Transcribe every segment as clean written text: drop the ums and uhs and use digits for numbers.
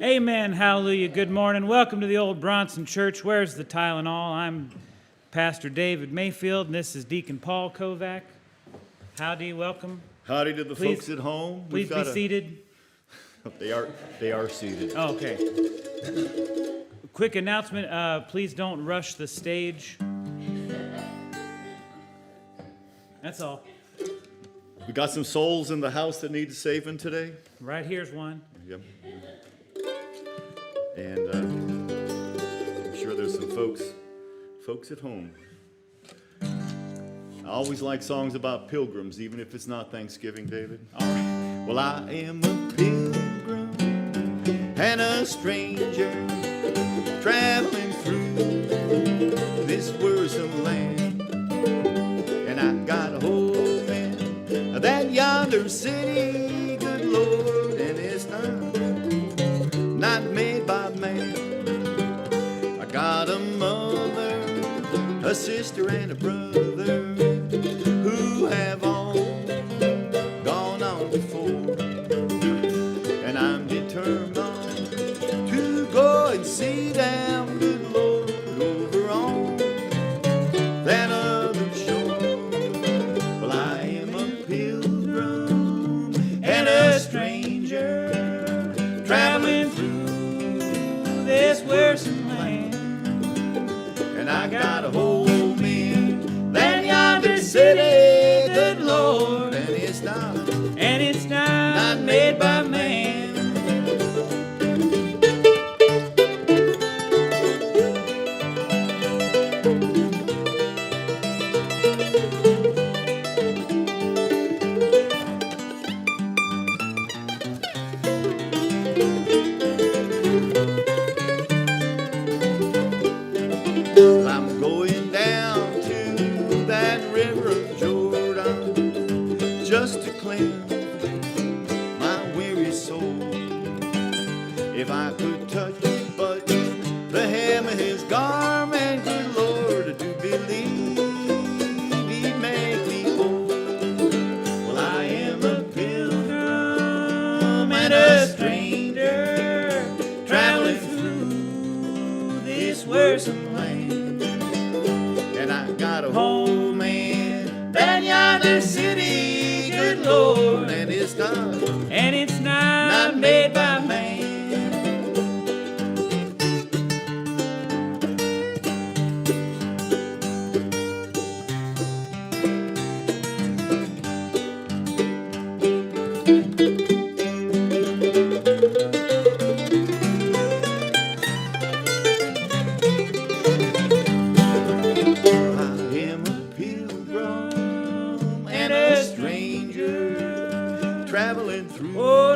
Amen. Hallelujah. Good morning. Welcome to the old Bronson Church. Where's the Tylenol? I'm Pastor David Mayfield, and this is Deacon Paul Kovac. Howdy. Welcome. Howdy to the folks at home. Please be seated. They are seated. Oh, okay. Quick announcement. Please don't rush the stage. That's all. We got some souls in the house that need saving today. Right here's one. Yep. And I'm sure there's some folks at home. I always like songs about pilgrims, even if it's not Thanksgiving, David. All right. Well, I am a pilgrim and a stranger traveling through this wearisome land. And I got a home in that yonder city, good Lord, and it's not made by man. I got a mother, a sister, and a brother who have all gone on before. And I'm determined to go and see them, good Lord, over on that other shore. Well, I am a pilgrim and a stranger traveling through this wearisome land. And I got a home in that yonder city, good Lord, and it's not made by man. I'm going down to that river of Jordan just to cleanse my weary soul. If I could touch but the hem of his garment, good Lord, I do believe he'd make me whole. Well, I am a pilgrim and a stranger traveling through this wearisome land. And I got a home in that yonder city, good Lord, and it's not made by man.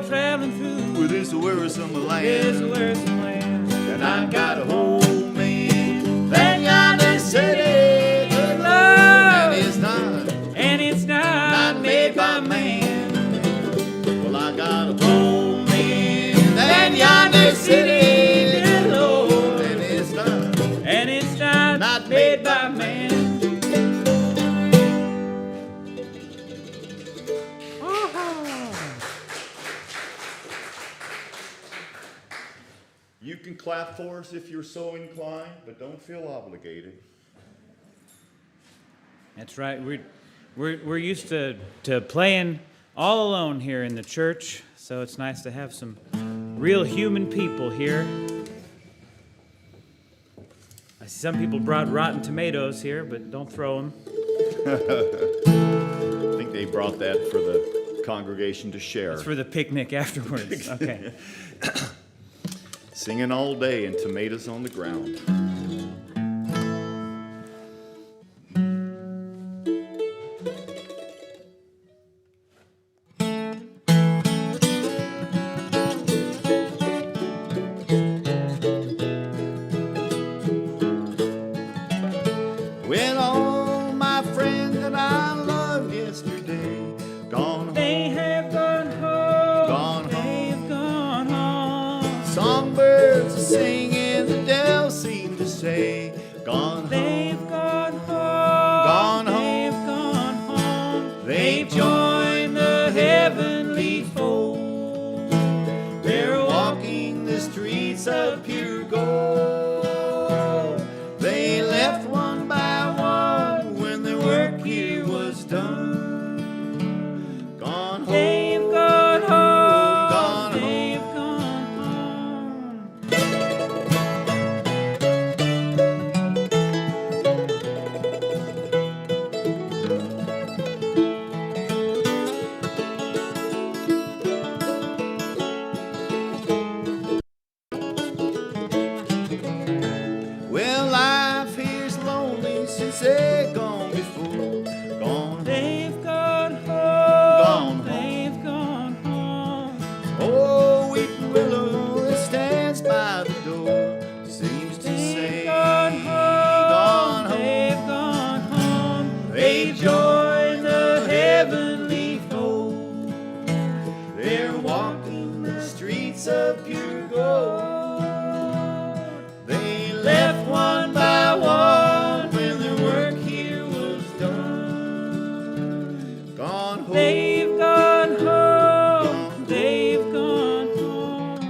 Traveling through this wearisome land. And I got a home in that yonder city, good Lord, and it's not made by man. Well, I got a home in that yonder city, good Lord, and it's not made by man. clap for us if you're so inclined, but don't feel obligated. That's right. We're used to playing all alone here in the church, so it's nice to have some real human people here. I see some people brought rotten tomatoes here, but don't throw them. I think they brought that for the congregation to share. It's for the picnic afterwards. Okay. Singing all day and tomatoes on the ground. When all my friends that I loved yesterday gone home. They have gone home. Gone home. They've gone home. Songbirds are singing, the dell seem to say, gone home. They've gone home. Gone home. They've gone home. They've joined the heavenly fold. They're walking the streets of pure gold. They left one by one when their work here was done. Gone home. They've gone home. Gone home. They've gone home. Well, life here's lonely since they're gone before. Gone home. They've gone home. Gone home. They've gone home. Oh, weeping willow that stands by the door seems to say, They've gone home. gone home. They've gone home. They've joined the heavenly fold. They're walking the streets of pure gold. They left one by one when their work here was done. Gone home. They've gone home. They've gone home.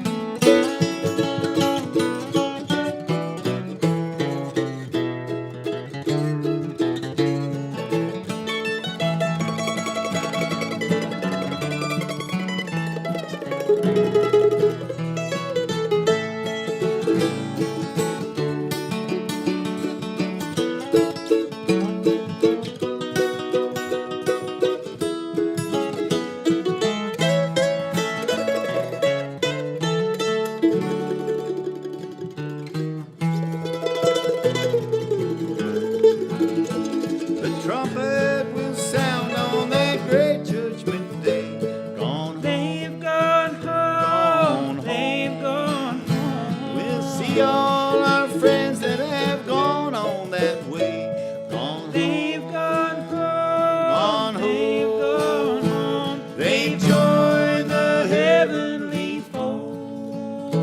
The trumpet will sound on that great judgment day. Gone home. They've gone home. Gone home. They've gone home. We'll see all our friends that have gone on that way. Gone home. They've gone home. Gone home. They've gone home. They've joined the Heavenly fold.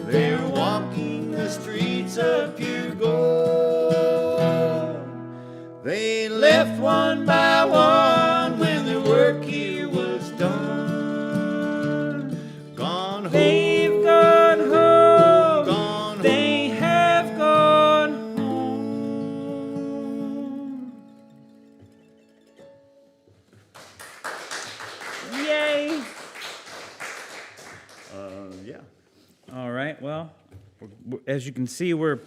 They're walking the streets of pure gold. They left one by one when their work here was done. Gone home. They've gone home. Gone home. They have gone home. Yay! Yeah. All right, well, as you can see, we're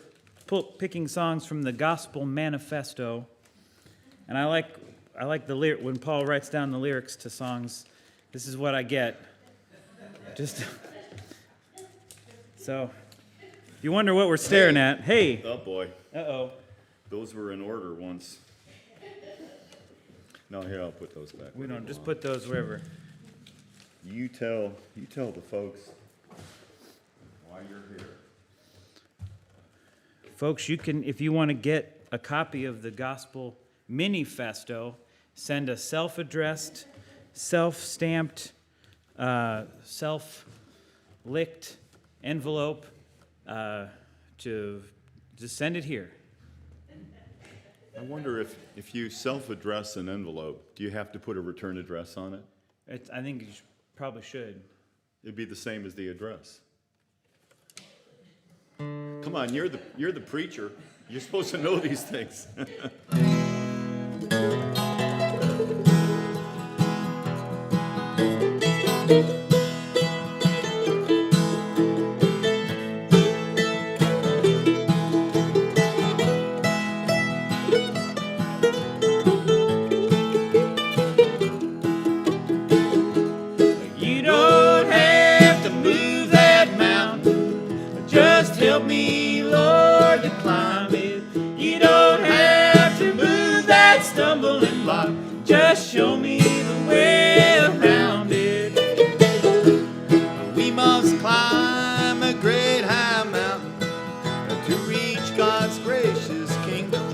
picking songs from the Gospel Manifesto. And I like the lyric when Paul writes down the lyrics to songs. This is what I get. Just so, if you wonder what we're staring at, hey, Oh boy. uh-oh. Those were in order once. No, here, I'll put those back. We don't just put those wherever. You tell the folks why you're here. Folks, you can, if you want to get a copy of the Gospel Manifesto, send a self-addressed, self-stamped, self-licked envelope to just send it here. I wonder if you self-address an envelope, do you have to put a return address on it? I think you probably should. It'd be the same as the address. Come on, you're the preacher. You're supposed to know these things. You don't have to move that mountain. Just help me, Lord, to climb it. You don't have to move that stumbling block. Just show me the way around it. We must climb a great high mountain to reach God's gracious kingdom.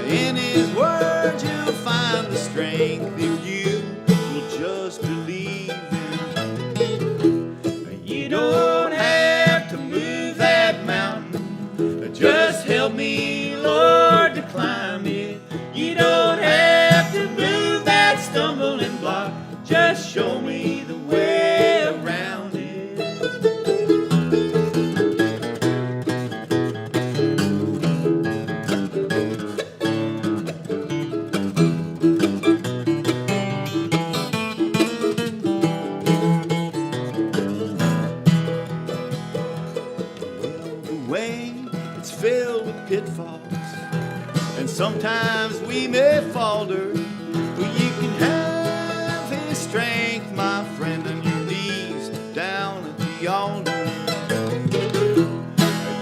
In His Word you'll find the strength if you will just believe Him. You don't have to move that mountain. Just help me, Lord, to climb it. You don't have to move that stumbling block. Just show me the way around it. Well, the way it's filled with pitfalls, and sometimes we may falter, but you can have His strength, my friend, on your knees down at the altar.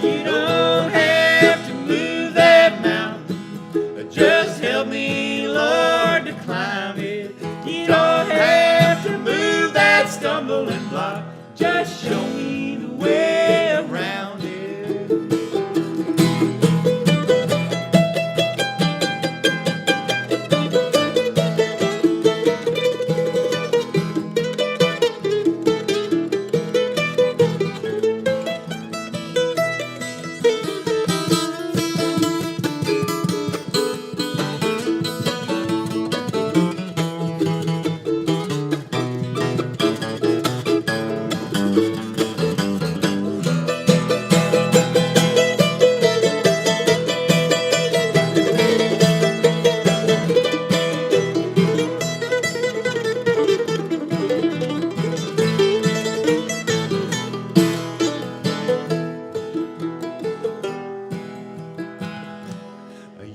You don't have to move that mountain. Just help me, Lord, to climb it. You don't have to move that stumbling block. Just show me the way around it.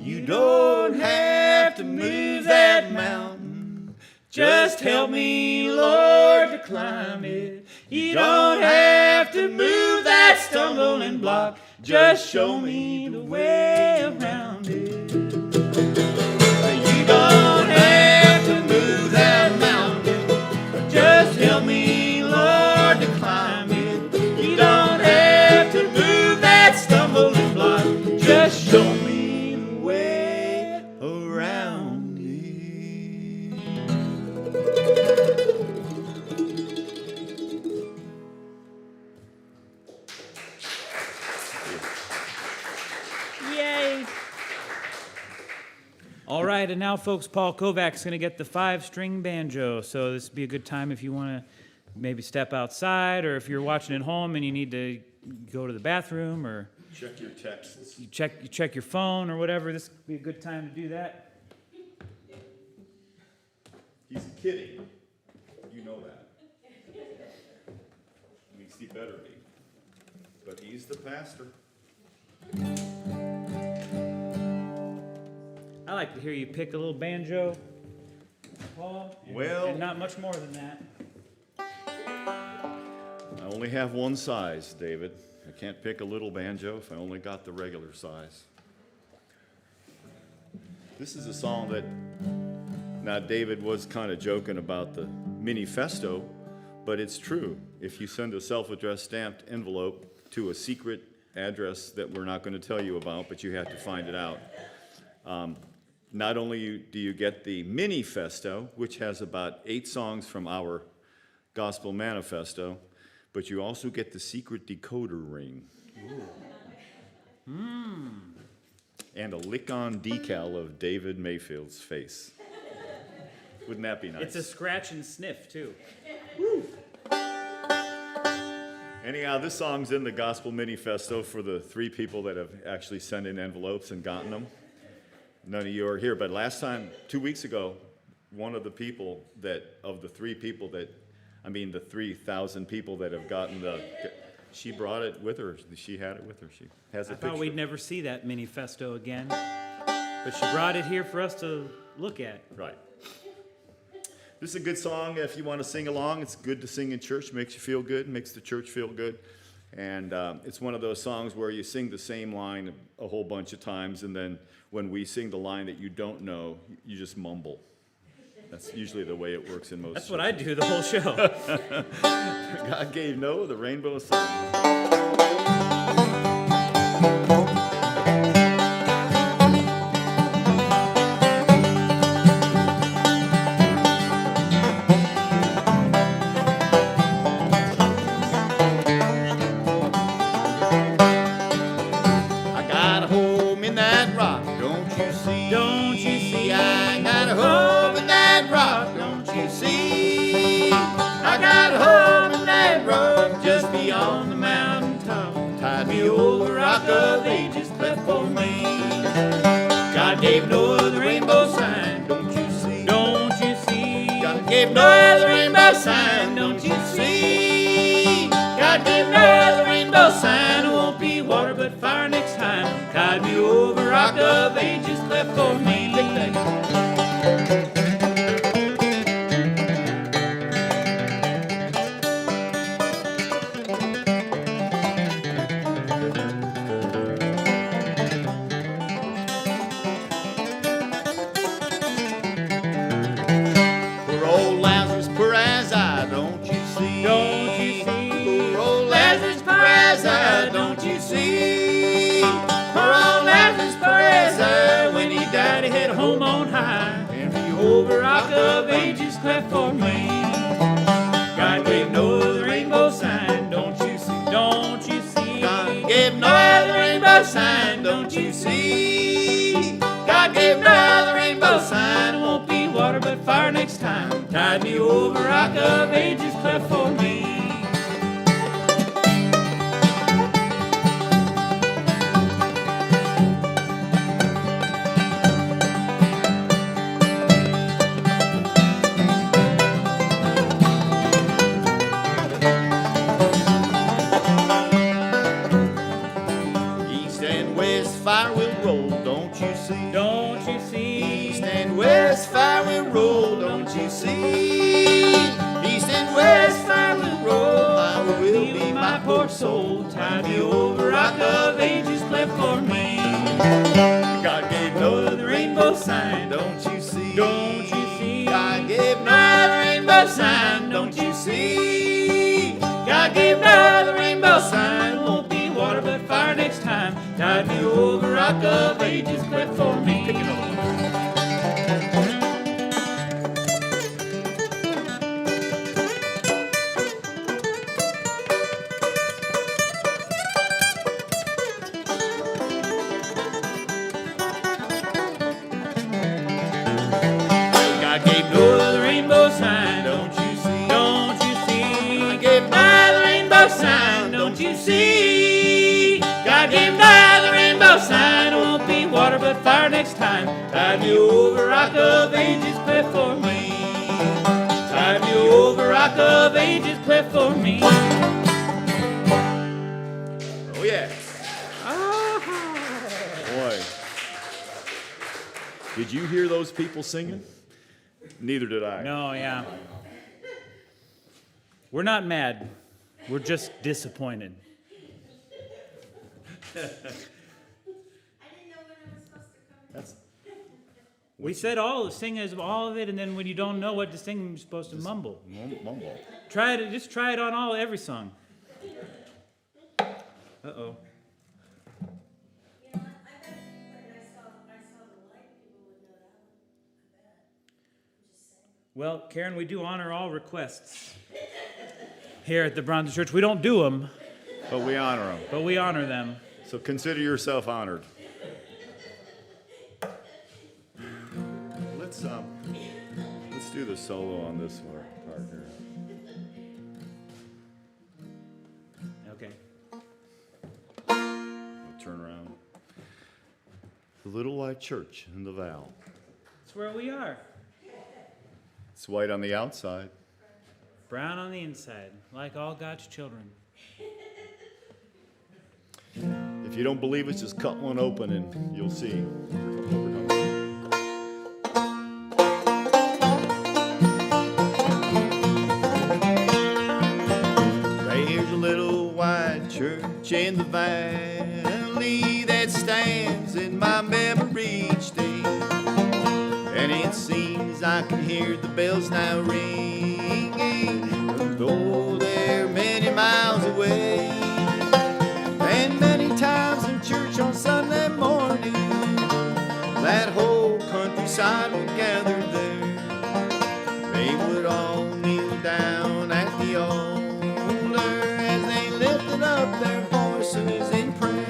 You don't have to move that mountain. Just help me, Lord, to climb it. You don't have to move that stumbling block. Just show me the way around it. You don't have to move that mountain. Just help me, Lord, to climb it. You don't have to move that stumbling block. Just show me the way around it. Yay! All right, and now, folks, Paul Kovac's going to get the 5-string banjo. So this would be a good time if you want to maybe step outside, or if you're watching at home and you need to go to the bathroom, or Check your texts. you check your phone or whatever. This would be a good time to do that. He's kidding. You know that. At least he better be. But he's the pastor. I like to hear you pick a little banjo, Paul, and not much more than that. I only have one size, David. I can't pick a little banjo if I only got the regular size. This is a song that, now David was kind of joking about the mini festo, but it's true. If you send a self-addressed stamped envelope to a secret address that we're not going to tell you about, but you have to find it out, not only do you get the mini festo, which has about 8 songs from our gospel manifesto, but you also get the secret decoder ring. And a lick-on decal of David Mayfield's face. Wouldn't that be nice? It's a scratch and sniff, too. Anyhow, this song's in the Gospel Manifesto for the 3 people that have actually sent in envelopes and gotten them. None of you are here, but last time, 2 weeks ago, one of the people of the 3 people the 3,000 people that have gotten she brought it with her. She had it with her. She has a picture. I thought we'd never see that manifesto again, but she brought it here for us to look at. Right. This is a good song if you want to sing along. It's good to sing in church. Makes you feel good. Makes the church feel good. And it's one of those songs where you sing the same line a whole bunch of times, and then when we sing the line that you don't know, you just mumble. That's usually the way it works in most That's churches. what I do the whole show. God gave Noah the rainbow sign. Of ages cleft for me. God gave Noah the rainbow sign, don't you see? Don't you see? God gave Noah the rainbow sign, don't you see? God gave Noah the rainbow sign, it won't be water but fire next time. Tide me over, rock of ages cleft for me. Of ages cleft for me. God gave Noah the rainbow sign, don't you see? Don't you see? God gave Noah the rainbow sign, don't you see? God gave Noah the rainbow sign, it won't be water but fire next time. Tide me over, rock of ages cleft for me. Fire will roll, don't you see? Don't you see? East and west fire will roll, don't you see? East and west fire will roll, I will be my poor soul. Tide me over, rock of ages cleft for me. God gave Noah the rainbow sign, don't you see? Don't you see? God gave Noah the rainbow sign, don't you see? God gave Noah the rainbow sign, won't be water but fire next time. Tide me over, rock of ages cleft for me. Pick it up. God gave Noah the rainbow sign, don't you see? Don't you see? God gave Noah the rainbow sign, don't you see? God gave Noah the rainbow sign, it won't be water but fire next time. Tide me over, rock of ages cleft for me. Tide me over, rock of ages cleft for me. Oh yeah. Boy. Did you hear those people singing? Neither did I. No, yeah. We're not mad. We're just disappointed. I didn't know when I was supposed to come. We said sing as all of it, and then when you don't know what to sing, you're supposed to mumble. Mumble. Try it. Just try it on every song. Uh-oh. You know, I bet when I saw the light, people would know that one. I bet. I'm just saying. Well, Karen, we do honor all requests here at the Bronson Church. We don't do them, But we honor them. but we honor them. So consider yourself honored. Let's do the solo on this part here. little white church in the valley. That's where we are. It's white on the outside. Brown on the inside, like all God's children. If you don't believe us, just cut one open and you'll see. There's a little white church in the valley that stands in my memory each day. And it seems I can hear the bells now ringing, though they're many miles away. And many times in church on Sunday morning, that whole countryside would gather there. They would all kneel down at the altar as they lifted up their voices in prayer.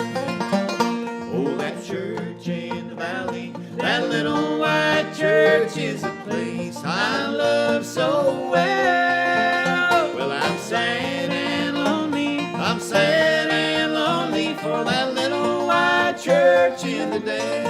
Oh, that church in the valley, that little white church is a place I love so well. Well, I'm sad and lonely, I'm sad and lonely for that little white church in the day.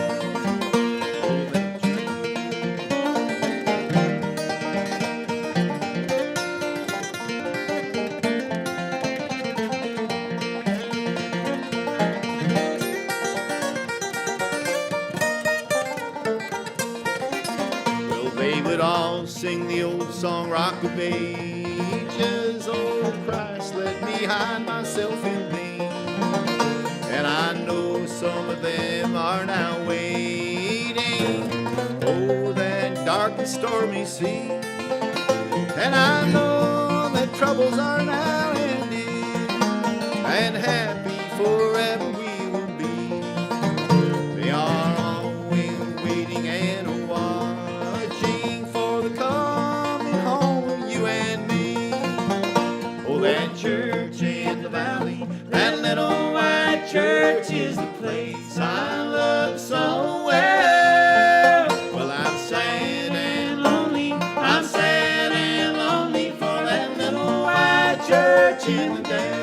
They would all sing the old song, Rock of Ages. Oh, Christ, let me hide myself in thee. And I know some of them are now waiting, oh, that dark and stormy sea. And I know that troubles are now ending, and happy forever we will be. They are always waiting and watching for the coming home of you and me. Oh, that church in the valley, that little white church is the place I love so well. Well, I'm sad and lonely, I'm sad and lonely for that little white church in the day.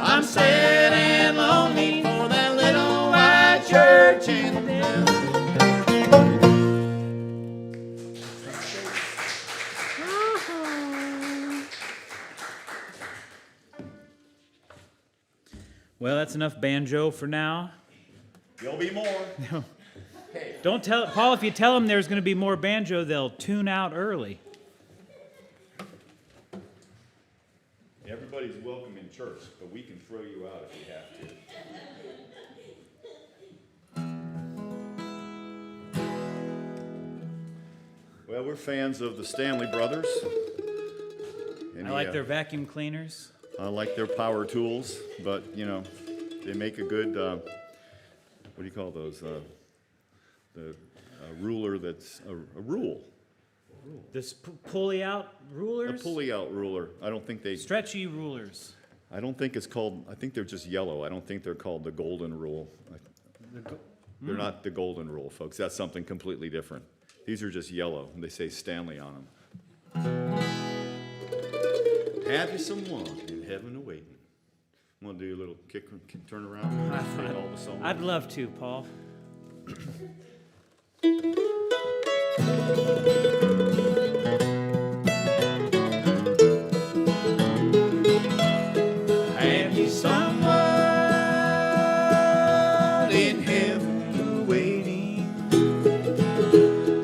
I'm sad and lonely for that little white church in the valley. Well, that's enough banjo for now. There'll be more. Don't tell Paul, if you tell them there's going to be more banjo, they'll tune out early. Everybody's welcome in church, but we can throw you out if we have to. Well, we're fans of the Stanley Brothers. I like their vacuum cleaners. I like their power tools, but, you know, they make a good, what do you call those? The ruler that's a rule. This pulley-out rulers? A pulley-out ruler. I don't think they... Stretchy rulers. I don't think it's called... I think they're just yellow. I don't think they're called the golden rule. They're not the golden rule, folks. That's something completely different. These are just yellow, and they say Stanley on them. Have you someone in heaven awaiting? Want to do a little kick turn around? All the songs? I'd love to, Paul. Have you someone in heaven waiting,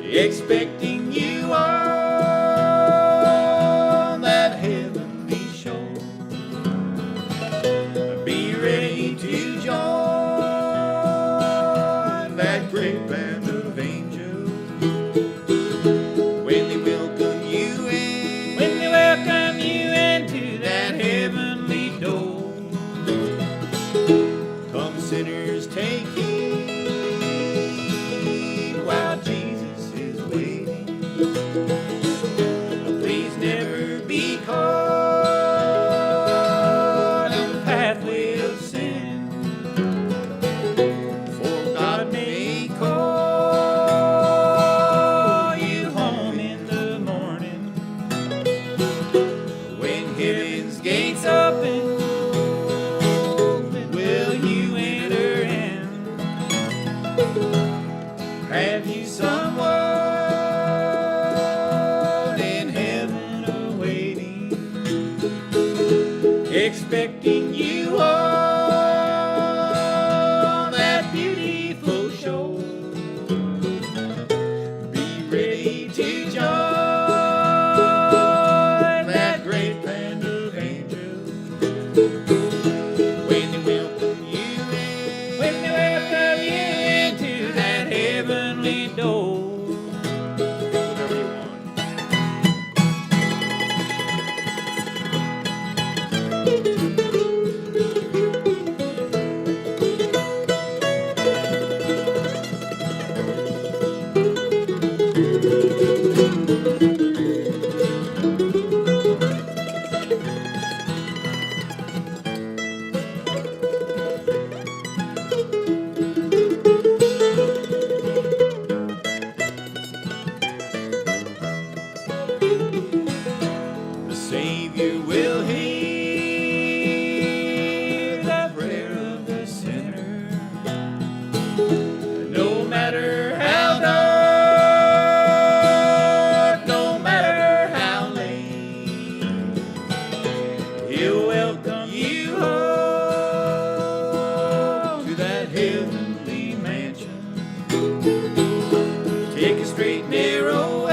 expecting you on that heavenly shore? Be ready to join that great band of angels expecting you on that beautiful shore. Be ready to join that great band of angels when they welcome you in, when they welcome you into that heavenly door. Whatever you want. The Savior will hear the prayer of the sinner, no matter how dark, no matter how late. He'll welcome you home to that heavenly mansion. Take a straight narrow way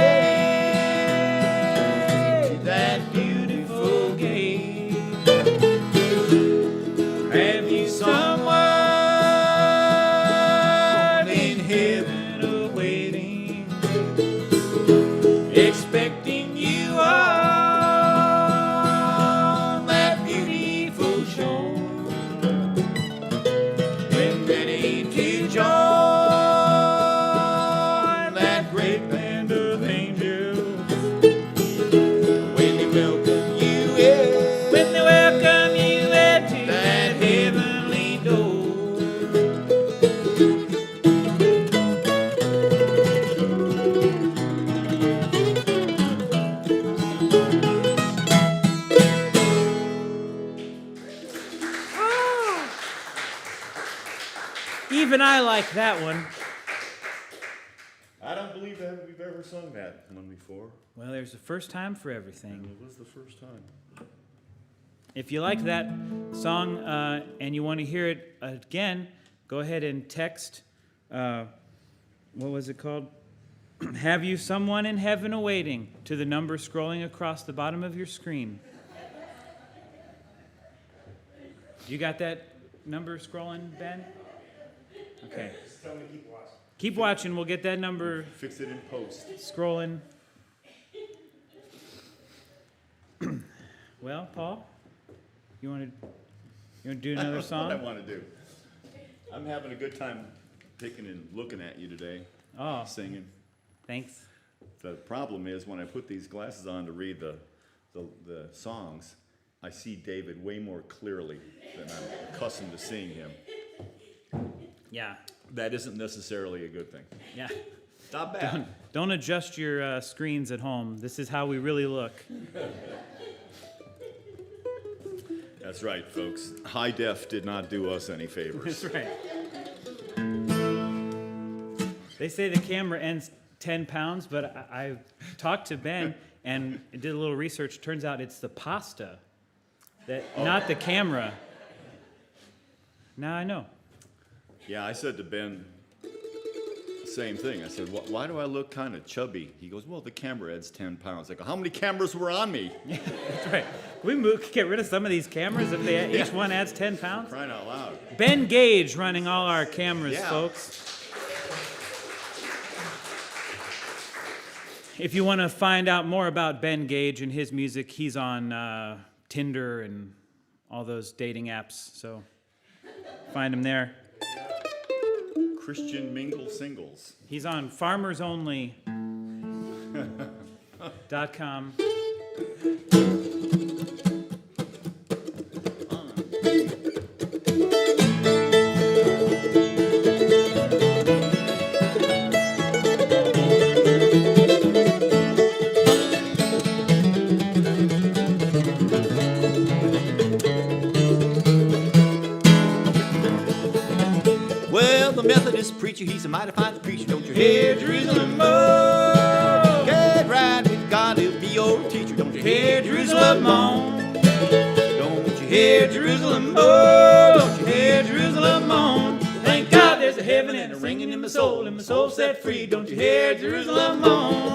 to that beautiful gate. Have you someone in heaven awaiting, expecting you on that beautiful shore, when ready to join that great band of angels, when they welcome you in, when they welcome you into that heavenly door. Even I like that one. I don't believe that we've ever sung that one before. Well, there's a first time for everything. And it was the first time. If you like that song and you want to hear it again, go ahead and text, what was it called? Have you someone in heaven awaiting, to the number scrolling across the bottom of your screen. You got that number scrolling, Ben? Okay. Just tell me to keep watching. Keep watching. We'll get that number Fix it in post. scrolling. Well, Paul, you want to do another What I song? want to do. I'm having a good time picking and looking at you today, Oh, singing. thanks. The problem is when I put these glasses on to read the songs, I see David way more clearly than I'm accustomed to seeing him. Yeah, That isn't necessarily a good thing. yeah. Not bad. Don't adjust your screens at home. This is how we really look. That's right, folks. High def did not do us any favors. That's right. They say the camera ends 10 pounds, but I talked to Ben and did a little research. Turns out it's the pasta, not the camera. Now I know. Yeah, I said to Ben, same thing. I said, why do I look kind of chubby? He goes, well, the camera adds 10 pounds. I go, how many cameras were on me? That's right. Can we get rid of some of these cameras if each one adds 10 pounds? Crying out loud. Ben Gage running all our cameras, Yeah. folks. If you want to find out more about Ben Gage and his music, he's on Tinder and all those dating apps, so find him there. Christian Mingle Singles. He's on farmersonly.com. Well, the Methodist preacher, he's a mighty fine preacher. Don't you hear, Jerusalem? Oh, get right with God, he'll be your teacher. Don't you hear, Jerusalem? On. Don't you hear Jerusalem moan? Don't you hear Jerusalem moan? Thank God there's a heaven and a ringing in my soul set free. Don't you hear Jerusalem moan?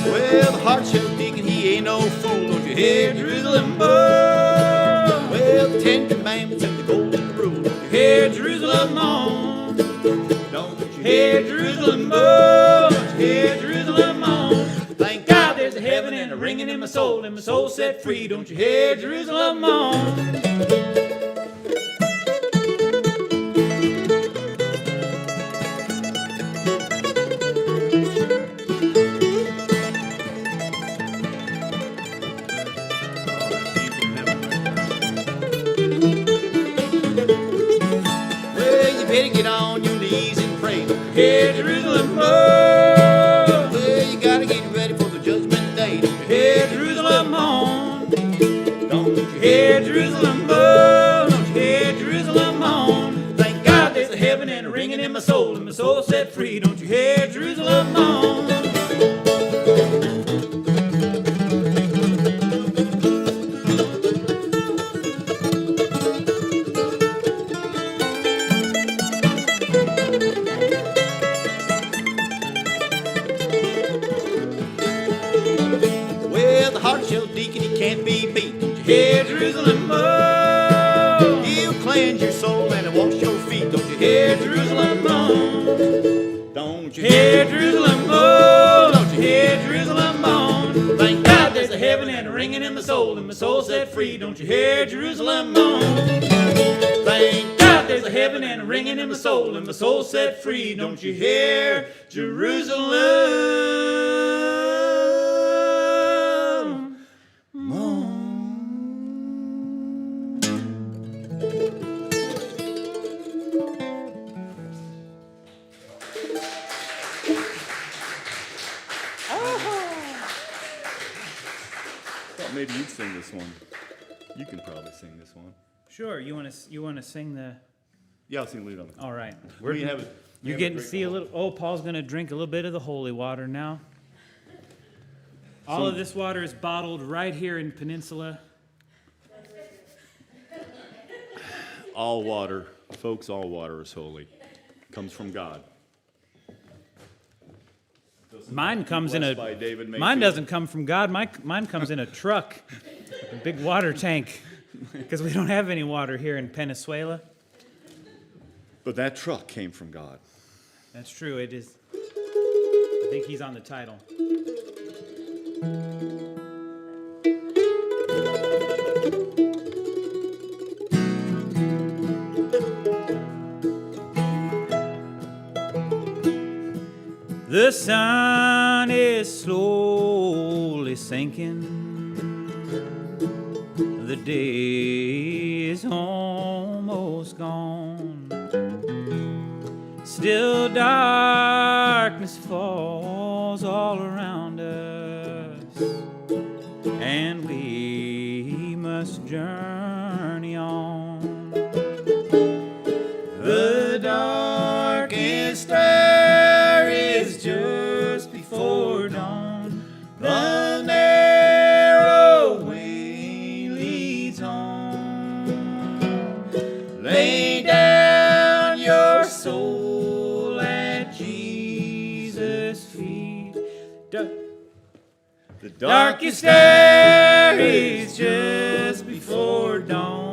Well, the heart shell deacon, he ain't no fool. Don't you hear Jerusalem moan? Well, the Ten Commandments and the Golden Rule. Don't you hear Jerusalem moan? Don't you hear Jerusalem moan? Don't you hear Jerusalem moan? Thank God there's a heaven and a ringing in my soul set free. Don't you hear Jerusalem moan? Better get on your knees and pray. Don't you hear Jerusalem moan? Well, you gotta get ready for the judgment day. Don't you hear Jerusalem moan? Don't you hear Jerusalem moan? Don't you hear Jerusalem moan? Thank God there's a heaven and a ringing in my soul set free. Don't you hear Jerusalem moan? Well, the heart shell deacon, he can't be beat. Don't you hear Jerusalem moan? He'll cleanse your soul and he'll wash your feet. Don't you hear Jerusalem moan? Don't you hear Jerusalem moan? Don't you hear Jerusalem moan? Thank God there's a heaven and a ringing in my soul set free. Don't you hear Jerusalem moan? Thank God there's a heaven and a ringing in my soul set free. Don't you hear Jerusalem moan? Thought maybe you'd sing this one. You can probably sing this one. Sure, you want to sing the... Yeah, I'll sing lead on it. All right. We have it. You're getting to see a little... Oh, Paul's going to drink a little bit of the holy water now. All of this water is bottled right here in Peninsula. All water, folks, all water is holy. Comes from God. Mine comes in Blessed by David mine Mayfield. doesn't come from God. Mine comes in a truck, a big water tank, because we don't have any water here in Peninsula. But that truck came from God. That's true. It is. I think he's on the title. The sun is slowly sinking. The day is almost gone. Still darkness falls all around us, and we must journey on. The darkest hour is just before dawn. The narrow way leads on. Lay down your soul at Jesus' feet. The darkest hour is just before dawn.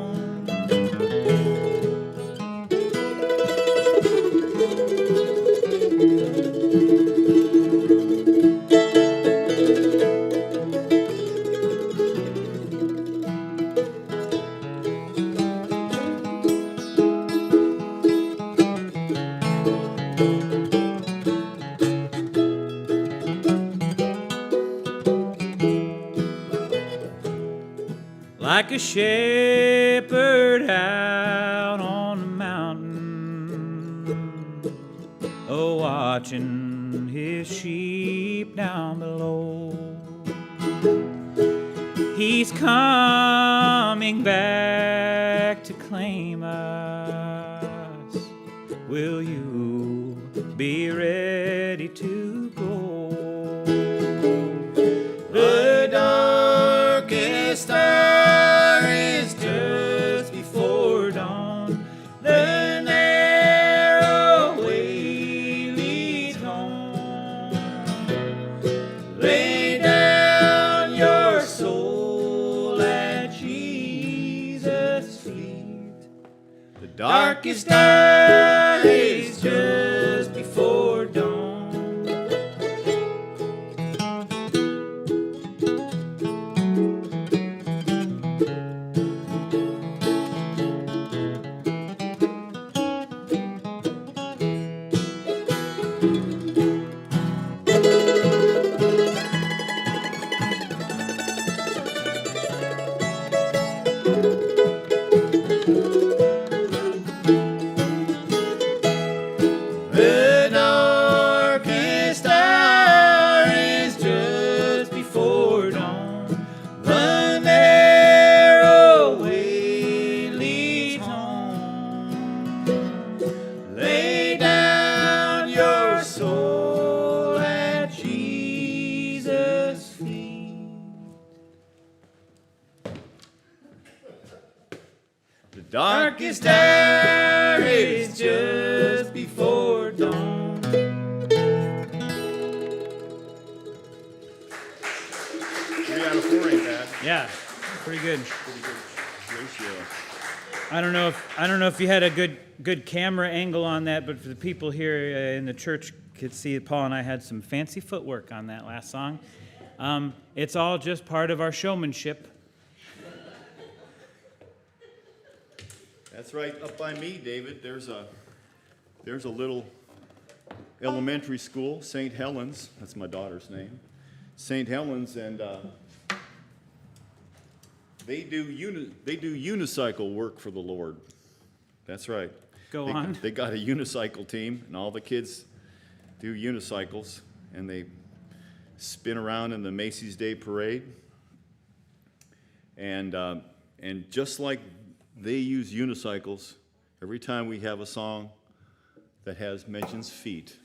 Like a shepherd out on the mountain, oh, watching his sheep down below. He's coming back to claim us. Will you be ready to go? The darkest hour is just before dawn. The narrow way leads home. Lay down your soul at Jesus' feet. The darkest hour is just before dawn. The darkest hour is just before dawn. The narrow way leads home. Lay down your soul at Jesus' feet. The darkest hour is just before dawn. 3 out of 4 ain't bad. Yeah, pretty good. Pretty good ratio. I don't know if you had a good camera angle on that, but for the people here in the church could see that Paul and I had some fancy footwork on that last song. It's all just part of our showmanship. That's right, up by me, David, there's a little elementary school, St. Helens. That's my daughter's name. St. Helens, and they do unicycle work for the Lord. That's right. Go on. They got a unicycle team, and all the kids do unicycles, and they spin around in the Macy's Day Parade. And just like they use unicycles, every time we have a song that mentions feet,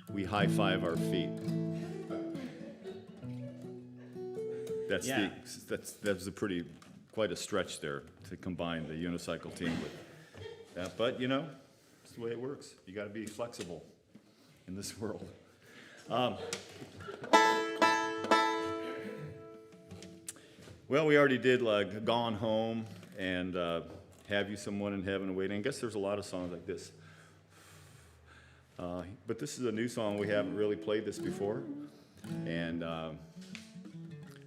we high five our feet. That's quite a stretch there to combine the unicycle team with that. But you know, it's the way it works. You got to be flexible in this world. Well, we already did like "Gone Home" and "Have You Someone in Heaven Waiting." I guess there's a lot of songs like this. But this is a new song. We haven't really played this before. And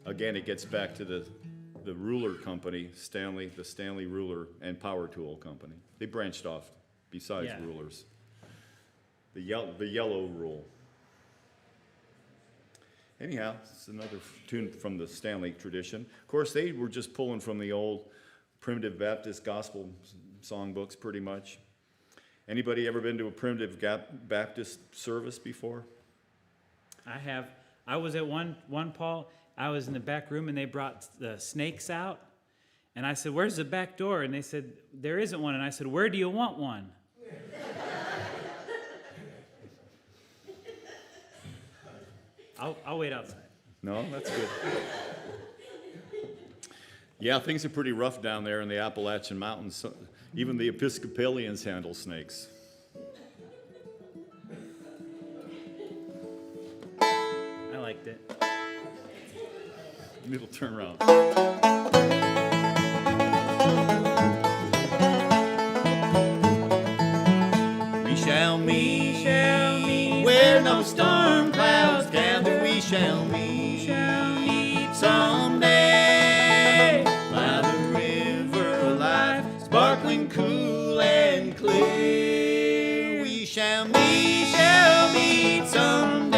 again, it gets back to the ruler company, the Stanley Ruler and Power Tool Company. They branched off besides rulers. The yellow rule. Anyhow, it's another tune from the Stanley tradition. Of course, they were just pulling from the old primitive Baptist gospel songbooks pretty much. Anybody ever been to a primitive Baptist service before? I have. I was at one, Paul. I was in the back room and they brought the snakes out. And I said, "Where's the back door?" And they said, "There isn't one." And I said, "Where do you want one?" I'll wait outside. No, that's good. Yeah, things are pretty rough down there in the Appalachian Mountains. So even the Episcopalians handle snakes. I liked it. It'll turn around. We shall meet where no storm clouds gather. We shall meet someday by the river of life, sparkling cool and clear. We shall meet someday.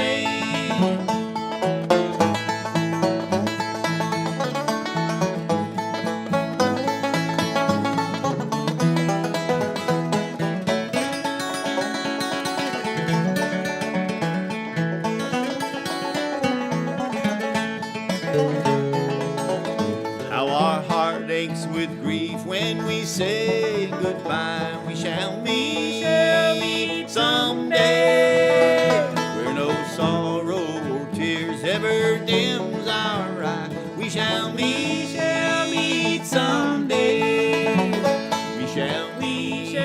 us with grief when we say goodbye. We shall meet someday, where no sorrow or tears ever dims our eye. We shall meet someday. We shall meet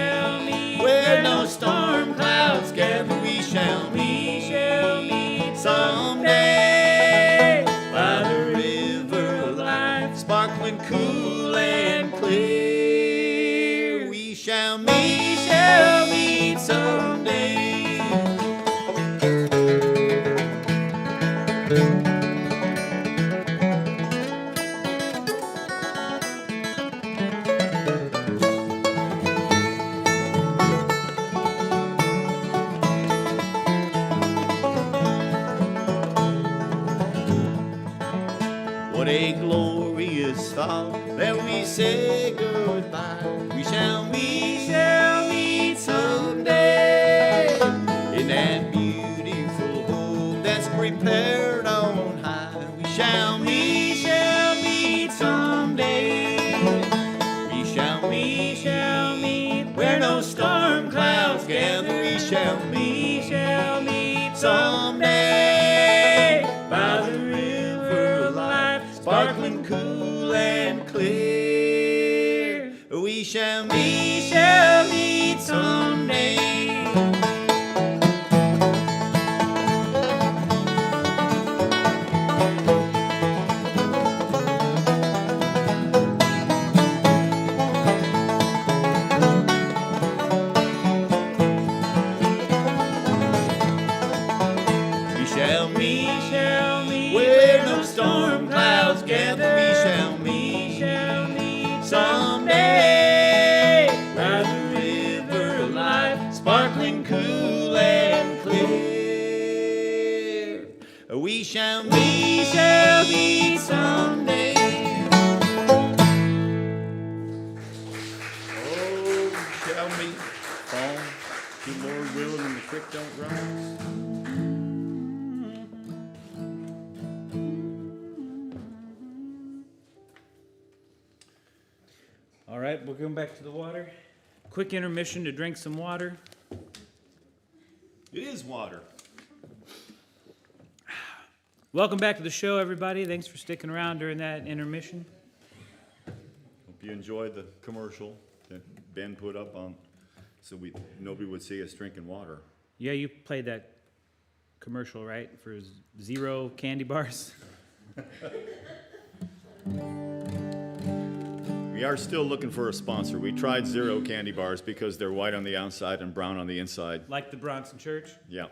where no storm clouds gather. We shall meet someday by the river of life, sparkling cool and clear. We shall meet someday. What a glorious thought that we say goodbye. We shall meet someday in that beautiful home that's prepared on high. We shall meet someday. We shall meet where no storm clouds gather. We shall meet someday by the river of life, sparkling cool and clear. We shall meet someday. We shall meet where no storm clouds gather. We shall meet someday by the river of life, sparkling cool and clear. We shall meet someday. Oh, shall meet. Fall, the Lord willing, and the creek don't rise. All right, we're going back to the water. Quick intermission to drink some water. It is water. Welcome back to the show, everybody. Thanks for sticking around during that intermission. Hope you enjoyed the commercial that Ben put up on, so nobody would see us drinking water. Yeah, you played that commercial, right, for zero candy bars? We are still looking for a sponsor. We tried zero candy bars because they're white on the outside and brown on the inside. Like the Bronson Church? Yeah.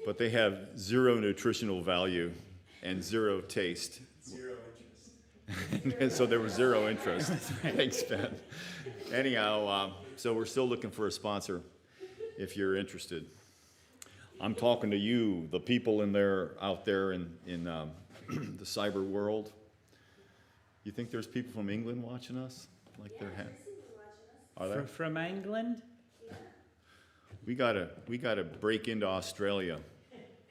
But they have zero nutritional value and zero taste. Zero interest. And so there was zero interest. Thanks, Ben. Anyhow, so we're still looking for a sponsor if you're interested. I'm talking to you, the people out there in the cyber world. You think there's people from England watching us? Like they're Are there? From England? We gotta break into Australia.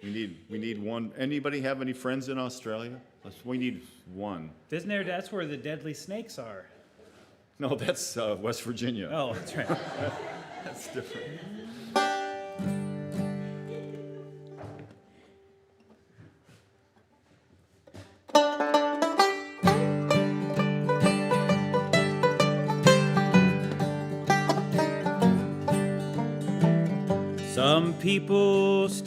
We need one. Anybody have any friends in Australia? We need one. Isn't there? That's where the deadly snakes are. No, that's West Virginia. Oh, that's right. That's different. Some people steal,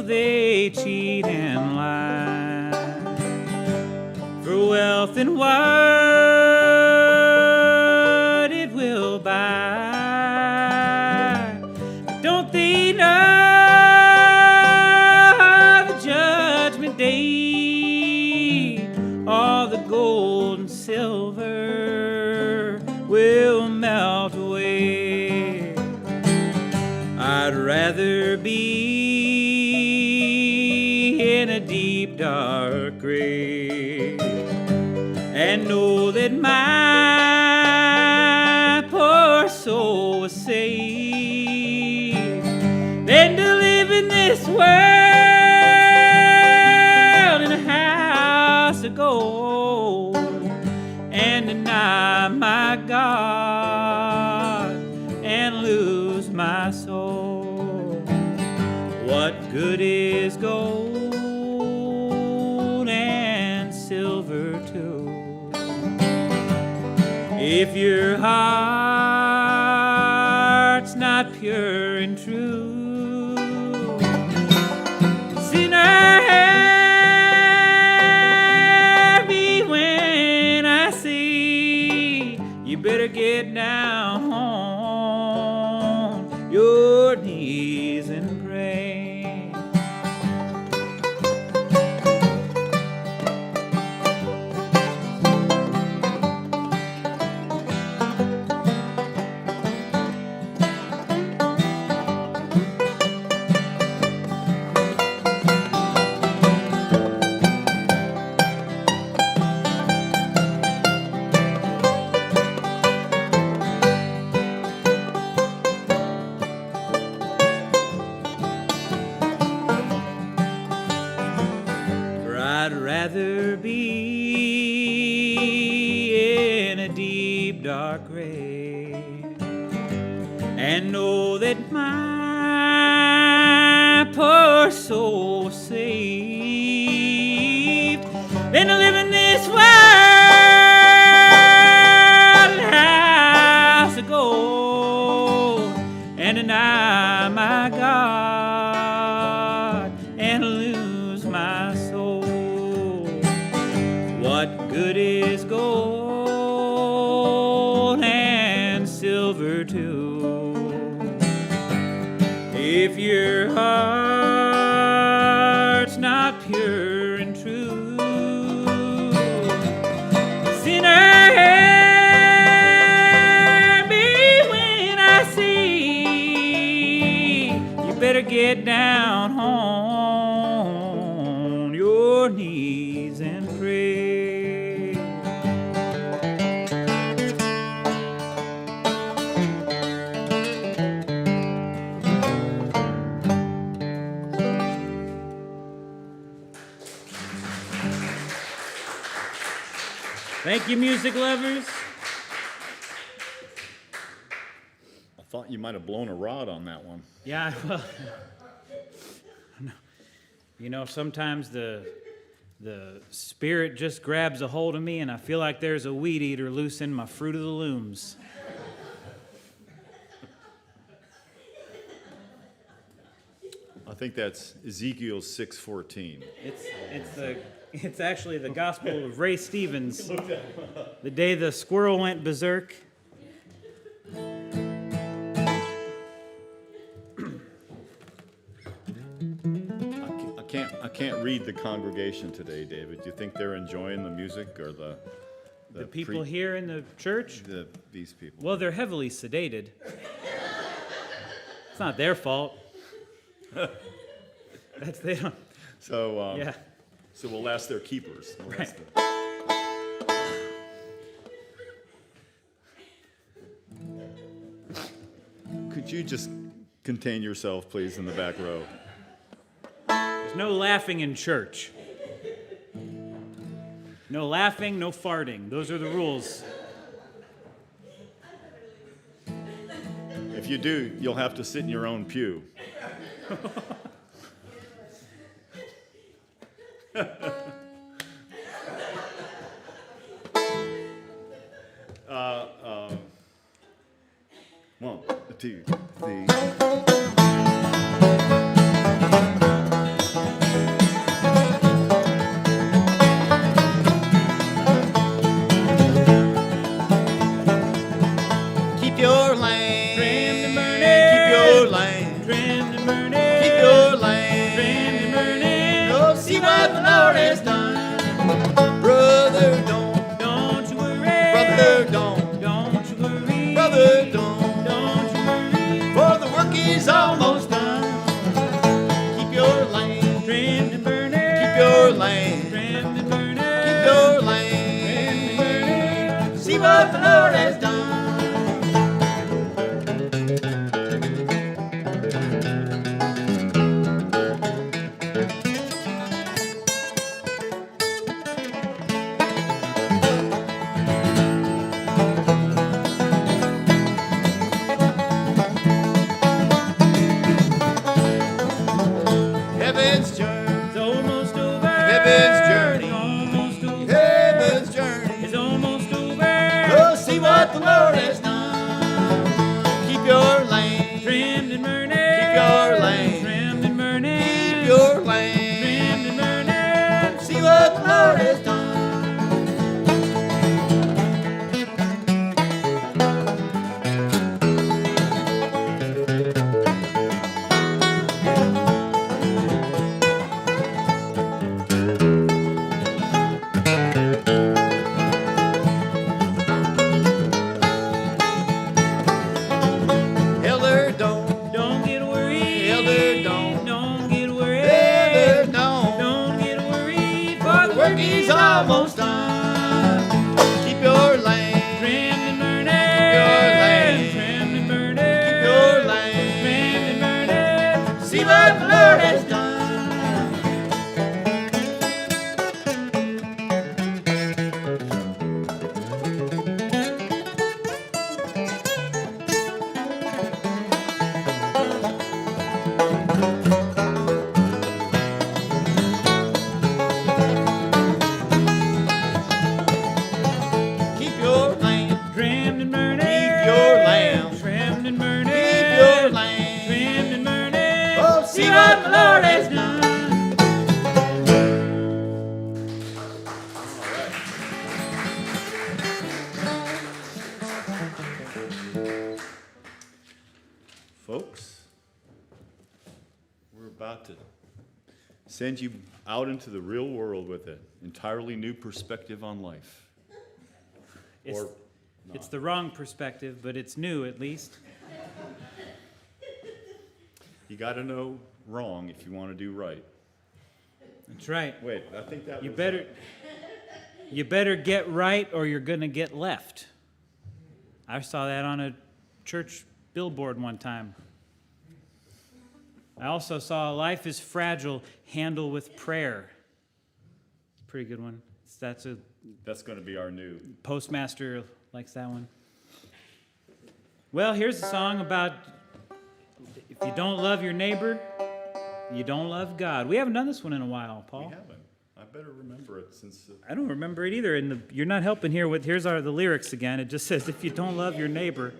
they cheat and lie for wealth and what it will buy. Don't they know the judgment day, all the gold and silver will melt away? I'd rather be in a deep, dark grave and know that my poor soul was saved than to live in this world in a house of gold What good is gold and silver too, if your heart's not pure and true? Sinner, hear me when I say you better get down on your knees and pray. For I'd rather be in a deep, dark grave and know that my poor soul was saved than to live in this world house of gold and deny my God and lose my soul. What good is gold and silver too, if your heart's not pure and true? Sinner, hear me when I say you better get down on your knees and pray. Thank you, music lovers. I thought you might have blown a rod on that one. Yeah, well, you know, sometimes the spirit just grabs a hold of me and I feel like there's a weed eater loose in my Fruit of the Looms. I think that's Ezekiel 6:14. It's actually the Gospel of Ray Stevens. The day the squirrel went berserk. I can't read the congregation today, David. Do you think they're enjoying the music or the people here in the church? These people. Well, they're heavily sedated. It's not their fault. They don't. So Yeah. So we'll ask their keepers. Right. Could you just contain yourself, please, in the back row? There's no laughing in church. No laughing, no farting. Those are the rules. If you do, you'll have to sit in your own pew. One, two, three. Keep your lane. Trimmed and burning. Keep your lane. Trimmed and burning. Keep your lane. Trimmed and burning. Go see what the Lord has done. Brother, don't Don't you worry. Brother, don't Don't you worry. Brother, don't Don't you worry. For the work is almost done. Keep your lane. Trimmed and burning. Keep your lane. Trimmed and burning. Keep your lane. Trimmed and burning. See what the Lord has done. Heaven's journey. It's almost over. Heaven's journey. Almost over. Heaven's journey. It's almost over. Oh, see what the Lord has done. Keep your lane. Trimmed and burning. Keep your lane. Trimmed and burning. Keep your lane. Trimmed and burning. See what the Lord has done. Elder, Don't get worried. Elder, don't get worried. Elder, don't. Don't get worried. For The work is almost done. Keep your lane. Trimmed and burning. your lane. Trimmed and burning. Keep your lane. Trimmed and burning. See what the Lord has done. Keep your lane. Trimmed and burning. Keep your lamb. Trimmed and burning. Keep your lane. Trimmed and burning. Oh, see what the Lord has done. Folks, we're about to send you out into the real world with an entirely new perspective on life. It's, Or it's the wrong perspective, but it's new at least. you got to know wrong if you want to do right. That's right. Wait, I think that You was better get right or you're gonna get left. I saw that on a church billboard one time. I also saw life is fragile, handle with prayer. Pretty good one. That's a That's going to be our new. postmaster likes that one. Well, here's a song about if you don't love your neighbor, you don't love God. We haven't done this one in a while, Paul. We haven't. I better remember it since. I don't remember it either. And you're not helping here with, here's the lyrics again. It just says, if you don't love your neighbor.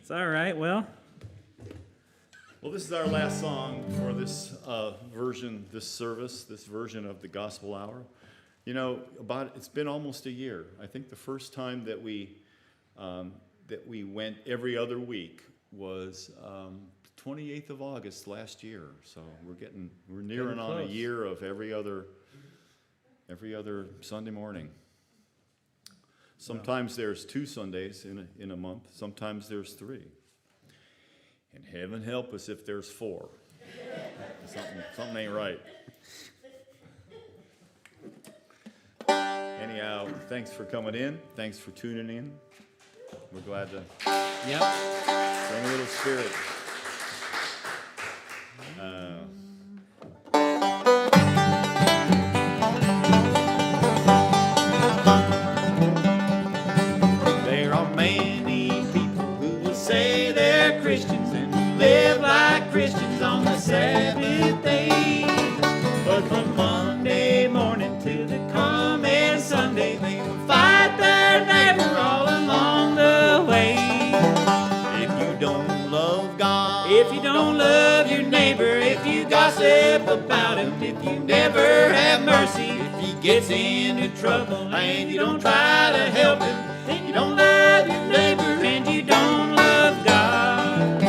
It's all right, well. Well, this is our last song for this version, this service, this version of the Gospel Hour. You know, it's been almost a year. I think the first time that we went every other week was 28th of August last year. So we're nearing on a close. year of every other Sunday morning. Sometimes there's 2 Sundays in a month. Sometimes there's 3. And heaven help us if there's 4. Something ain't right. Anyhow, thanks for coming in. Thanks for tuning in. We're glad to Yep. bring a little spirit. There are many people who will say they're Christians and who live like Christians on the Sabbath day. But from Monday morning to the coming Sunday, they will fight their neighbor all along the way. If you don't love God, If you don't love your neighbor, if you gossip about him, if you never have mercy, if he gets into trouble and you don't try to help him, then you don't love your neighbor and you don't love God.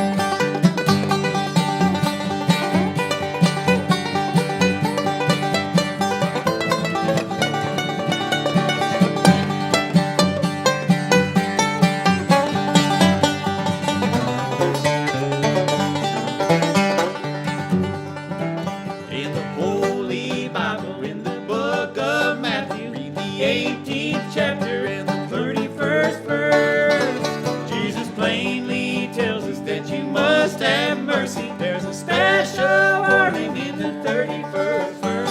In the Holy Bible, in the book of Matthew, read the 18th chapter and the 31st verse. Jesus plainly tells us that you must have mercy. There's a special warning in the 31st verse.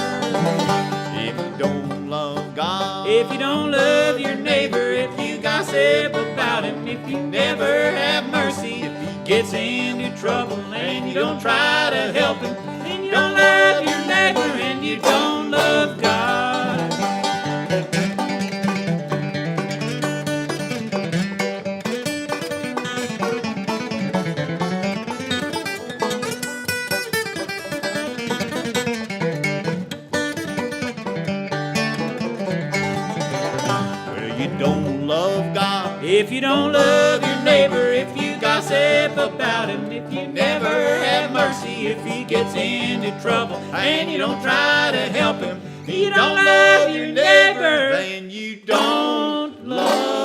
If you don't love God, if you don't love your neighbor, if you gossip about him, if you never have mercy, if he gets into trouble and you don't try to help him, and you don't love your neighbor, and you don't love God. Well, you don't love God If you don't love your neighbor, if you gossip about him, if you never have mercy, if he gets into trouble, and you don't try to help him, you don't love your neighbor, then you don't love